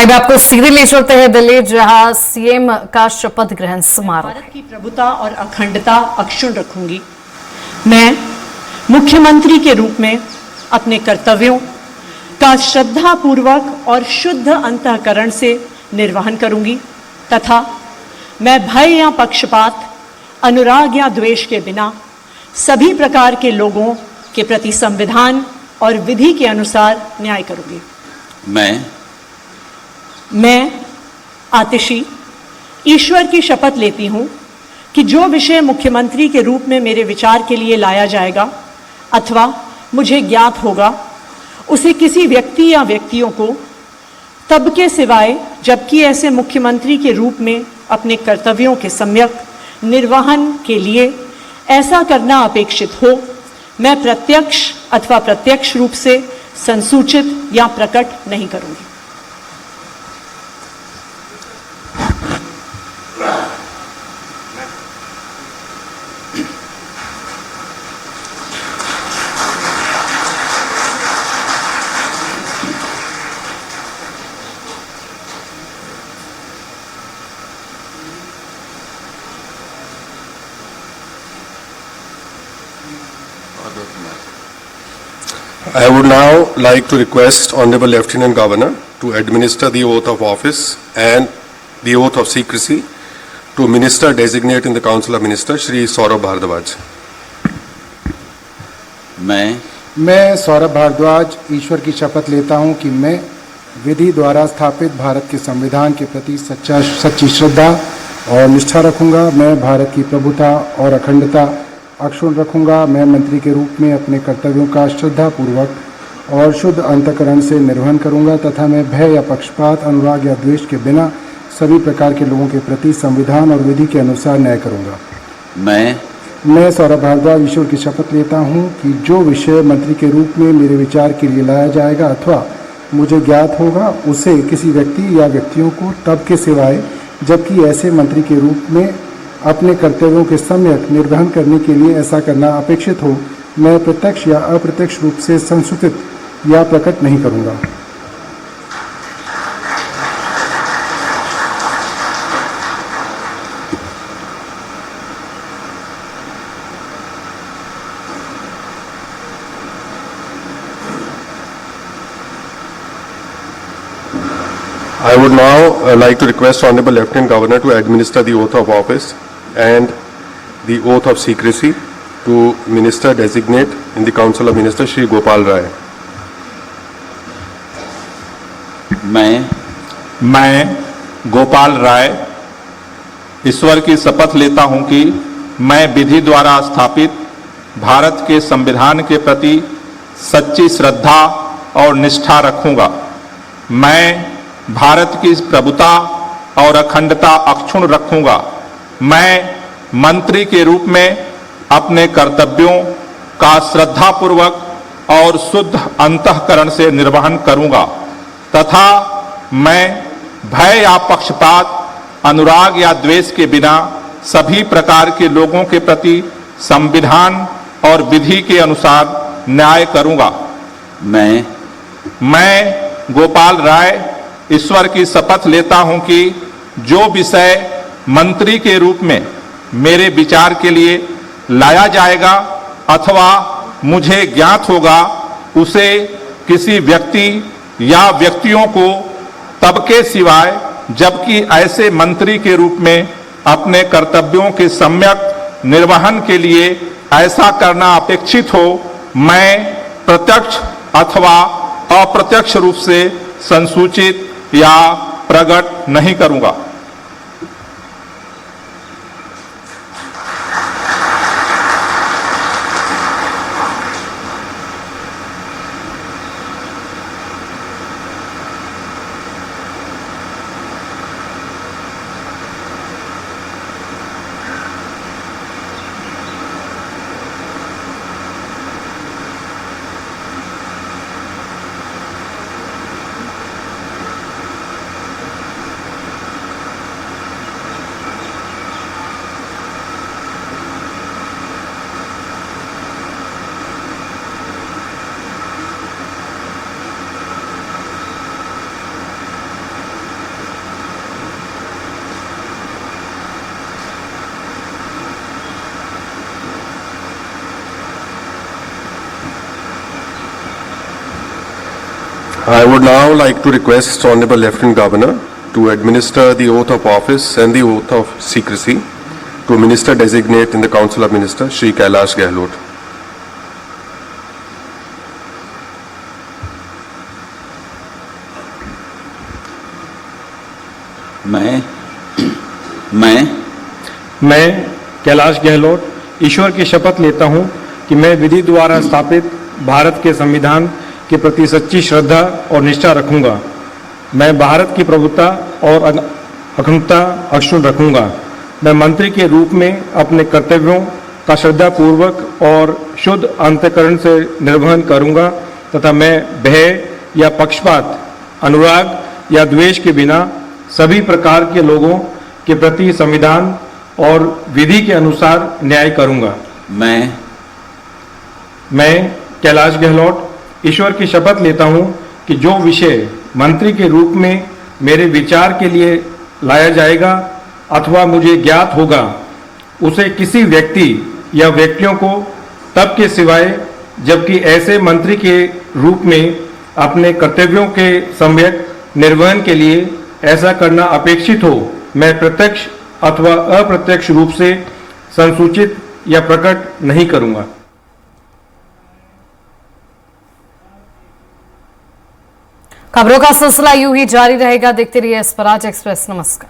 आइए आपको सीधे ले चलते हैं दिल्ली, जहां सीएम का शपथ ग्रहण समारोह। भारत की प्रभुता और अखंडता अक्षुण्ण रखूंगी। मैं मुख्यमंत्री के रूप में अपने कर्तव्यों का श्रद्धापूर्वक और शुद्ध अंतःकरण से निर्वहन करूंगी तथा मैं भय या पक्षपात, अनुराग या द्वेष के बिना सभी प्रकार के लोगों के प्रति संविधान और विधि के अनुसार न्याय करूंगी। मैं आतिशी ईश्वर की शपथ लेती हूं कि जो विषय मुख्यमंत्री के रूप में मेरे विचार के लिए लाया जाएगा अथवा मुझे ज्ञात होगा, उसे किसी व्यक्ति या व्यक्तियों को तब के सिवाय जबकि ऐसे मुख्यमंत्री के रूप में अपने कर्तव्यों के सम्यक निर्वहन के लिए ऐसा करना अपेक्षित हो, मैं प्रत्यक्ष अथवा प्रत्यक्ष रूप से संसूचित या प्रकट नहीं करूंगी। I would now like to request Honorable Lieutenant Governor to administer the oath of office and the oath of secrecy to Minister Designate in the Council of Ministers, Shri Saurabh Bhardwaj. मैं सौरभ भारद्वाज ईश्वर की शपथ लेता हूं कि मैं विधि द्वारा स्थापित भारत के संविधान के प्रति सच्ची श्रद्धा और निष्ठा रखूंगा। मैं भारत की प्रभुता और अखंडता अक्षुण्ण रखूंगा। मैं मंत्री के रूप में अपने कर्तव्यों का श्रद्धापूर्वक और शुद्ध अंतःकरण से निर्वहन करूंगा तथा मैं भय या पक्षपात, अनुराग या द्वेष के बिना सभी प्रकार के लोगों के प्रति संविधान और विधि के अनुसार न्याय करूंगा। मैं सौरभ भारद्वाज ईश्वर की शपथ लेता हूं कि जो विषय मंत्री के रूप में मेरे विचार के लिए लाया जाएगा अथवा मुझे ज्ञात होगा, उसे किसी व्यक्ति या व्यक्तियों को तब के सिवाय जबकि ऐसे मंत्री के रूप में अपने कर्तव्यों के सम्यक निर्वहन करने के लिए ऐसा करना अपेक्षित हो, मैं प्रत्यक्ष या अप्रत्यक्ष रूप से संसूचित या प्रकट नहीं करूंगा। I would now like to request Honorable Lieutenant Governor to administer the oath of office and the oath of secrecy to Minister Designate in the Council of Ministers, Shri Gopal Rai. मैं गोपाल राय ईश्वर की शपथ लेता हूं कि मैं विधि द्वारा स्थापित भारत के संविधान के प्रति सच्ची श्रद्धा और निष्ठा रखूंगा। मैं भारत की प्रभुता और अखंडता अक्षुण्ण रखूंगा। मैं मंत्री के रूप में अपने कर्तव्यों का श्रद्धापूर्वक और शुद्ध अंतःकरण से निर्वहन करूंगा तथा मैं भय या पक्षपात, अनुराग या द्वेष के बिना सभी प्रकार के लोगों के प्रति संविधान और विधि के अनुसार न्याय करूंगा। मैं गोपाल राय ईश्वर की शपथ लेता हूं कि जो विषय मंत्री के रूप में मेरे विचार के लिए लाया जाएगा अथवा मुझे ज्ञात होगा, उसे किसी व्यक्ति या व्यक्तियों को तब के सिवाय जबकि ऐसे मंत्री के रूप में अपने कर्तव्यों के सम्यक निर्वहन के लिए ऐसा करना अपेक्षित हो, मैं प्रत्यक्ष अथवा अप्रत्यक्ष रूप से संसूचित या प्रकट नहीं करूंगा। I would now like to request Honorable Lieutenant Governor to administer the oath of office and the oath of secrecy to Minister Designate in the Council of Ministers, Shri Kailash Gehlot. मैं कैलाश गहलोत ईश्वर की शपथ लेता हूं कि मैं विधि द्वारा स्थापित भारत के संविधान के प्रति सच्ची श्रद्धा और निष्ठा रखूंगा। मैं भारत की प्रभुता और अखंडता अक्षुण्ण रखूंगा। मैं मंत्री के रूप में अपने कर्तव्यों का श्रद्धापूर्वक और शुद्ध अंतःकरण से निर्वहन करूंगा तथा मैं भय या पक्षपात, अनुराग या द्वेष के बिना सभी प्रकार के लोगों के प्रति संविधान और विधि के अनुसार न्याय करूंगा। मैं कैलाश गहलोत ईश्वर की शपथ लेता हूं कि जो विषय मंत्री के रूप में मेरे विचार के लिए लाया जाएगा अथवा मुझे ज्ञात होगा, उसे किसी व्यक्ति या व्यक्तियों को तब के सिवाय जबकि ऐसे मंत्री के रूप में अपने कर्तव्यों के सम्यक निर्वहन के लिए ऐसा करना अपेक्षित हो, मैं प्रत्यक्ष अथवा अप्रत्यक्ष रूप से संसूचित या प्रकट नहीं करूंगा। खबरों का सिलसिला यूं ही जारी रहेगा। देखते रहिए स्वराज एक्सप्रेस। नमस्कार।